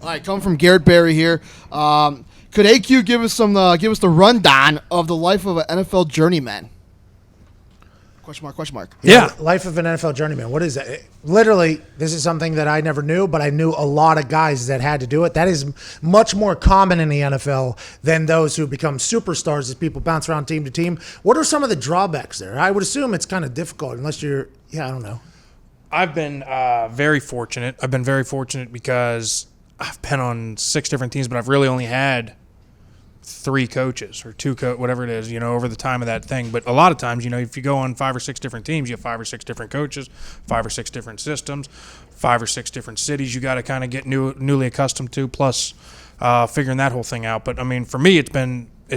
All right, coming from Garrett Berry here. Could AQ give us the rundown of the life of an NFL journeyman? Question mark. Yeah. Life of an NFL journeyman. What is that? Literally, this is something that I never knew, but I knew a lot of guys that had to do it. That is much more common in the NFL than those who become superstars as people bounce around team to team. What are some of the drawbacks there? I would assume it's kind of difficult unless you're, I don't know. I've been very fortunate. I've been very fortunate because I've been on 6 different teams, but I've really only had 3 coaches or 2 whatever it is, over the time of that thing. But a lot of times, if you go on 5 or 6 different teams, you have 5 or 6 different coaches, 5 or 6 different systems, 5 or 6 different cities you got to kind of get newly accustomed to, plus figuring that whole thing out. But I mean, for me, it's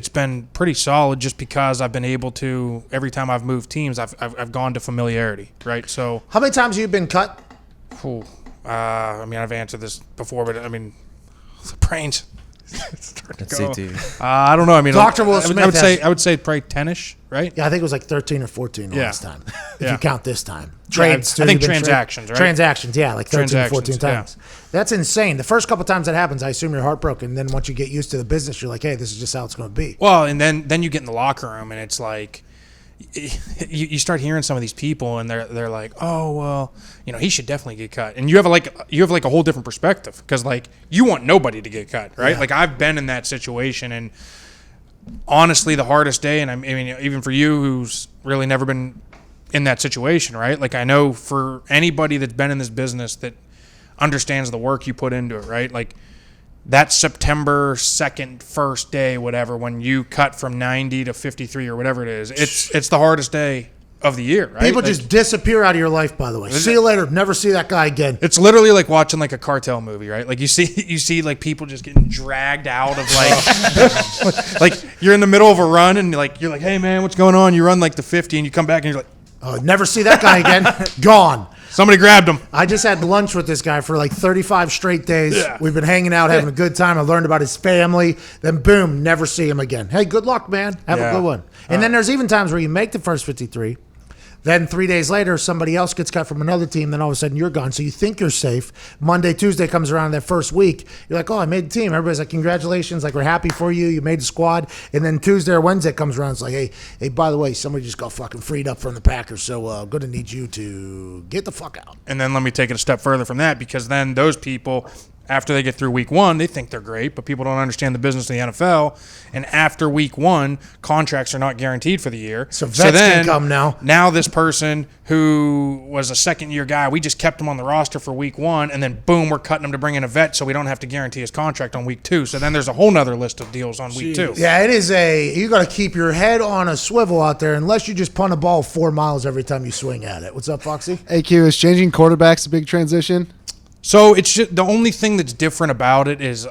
been pretty solid just because I've been able to, every time I've moved teams, I've gone to familiarity, right? So how many times have you been cut? I mean, I've answered this before, but I mean, the brains. Let's see, too. I don't know. I mean, Dr. Will Smith I would say probably 10-ish, right? Yeah, I think it was like 13 or 14 last time. If you count this time. Trades. I think transactions, right? Transactions, yeah, like 13 or 14 times. Yeah. That's insane. The first couple times that happens, I assume you're heartbroken. Then once you get used to the business, you're like, hey, this is just how it's going to be. Well, and then you get in the locker room, and it's like, you start hearing some of these people, and they're like, oh well, he should definitely get cut, and you have like a whole different perspective because like you want nobody to get cut, right? Yeah. Like I've been in that situation, and honestly, the hardest day, and I mean even for you who's really never been in that situation, right? Like I know for anybody that's been in this business that understands the work you put into it, right? Like that September 2nd, first day, whatever, when you cut from 90 to 53 or whatever it is, it's the hardest day of the year, right? People just disappear out of your life, by the way. See you later. Never see that guy again. It's literally like watching like a cartel movie, right? Like you see like people just getting dragged out of like, like you're in the middle of a run and you're like, hey man, what's going on? You run like the 50 and you come back and you're like, oh, never see that guy again. Gone. Somebody grabbed him. I just had lunch with this guy for like 35 straight days. Yeah. We've been hanging out, having a good time. I learned about his family. Then, boom, never see him again. Hey, good luck, man. Have a good one. And then there's even times where you make the first 53. Then 3 days later, somebody else gets cut from another team. Then all of a sudden, you're gone. So you think you're safe. Monday, Tuesday comes around that first week. You're like, oh, I made the team. Everybody's like, congratulations. Like, we're happy for you. You made the squad. And then Tuesday or Wednesday comes around. It's like, hey, by the way, somebody just got fucking freed up from the Packers. So I'm going to need you to get the fuck out. And then let me take it a step further from that, because then those people, after they get through week 1, they think they're great, but people don't understand the business of the NFL. And after week 1, contracts are not guaranteed for the year. So vets can come now. Now this person who was a second-year guy, we just kept him on the roster for week 1, and then boom, we're cutting him to bring in a vet so we don't have to guarantee his contract on week 2. So then there's a whole nother list of deals on week 2. Yeah, it is you got to keep your head on a swivel out there unless you just punt a ball 4 miles every time you swing at it. What's up, Foxy? AQ, is changing quarterbacks a big transition? So it's just, the only thing that's different about it is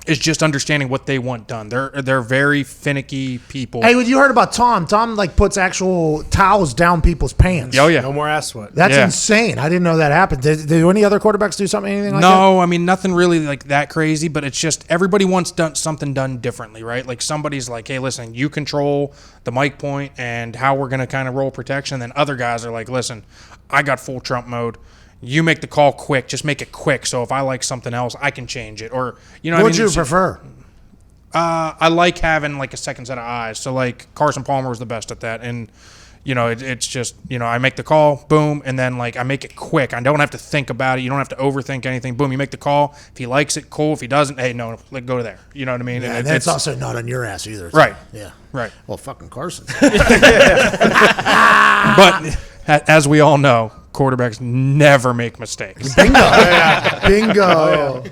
just understanding what they want done. They're very finicky people. Hey, you heard about Tom? Tom puts actual towels down people's pants. Oh yeah, no more ass sweat. That's insane. I didn't know that happened. Did any other quarterbacks do anything like that? No, I mean nothing really like that crazy. But it's just everybody wants something done differently, right? Like somebody's like, hey, listen, you control the mic point and how we're gonna kind of roll protection. And then other guys are like, listen, I got full Trump mode. You make the call quick. Just make it quick. So if I like something else, I can change it. Or what would you prefer? I like having like a second set of eyes. So like Carson Palmer was the best at that, and it's just I make the call, boom, and then like I make it quick. I don't have to think about it. You don't have to overthink anything. Boom, you make the call. If he likes it, cool. If he doesn't, hey, no, let go to there. You know what I mean? Yeah, and that's also not on your ass either. Right. Yeah. Right. Well, fucking Carson. But as we all know, quarterbacks never make mistakes. Bingo. Bingo.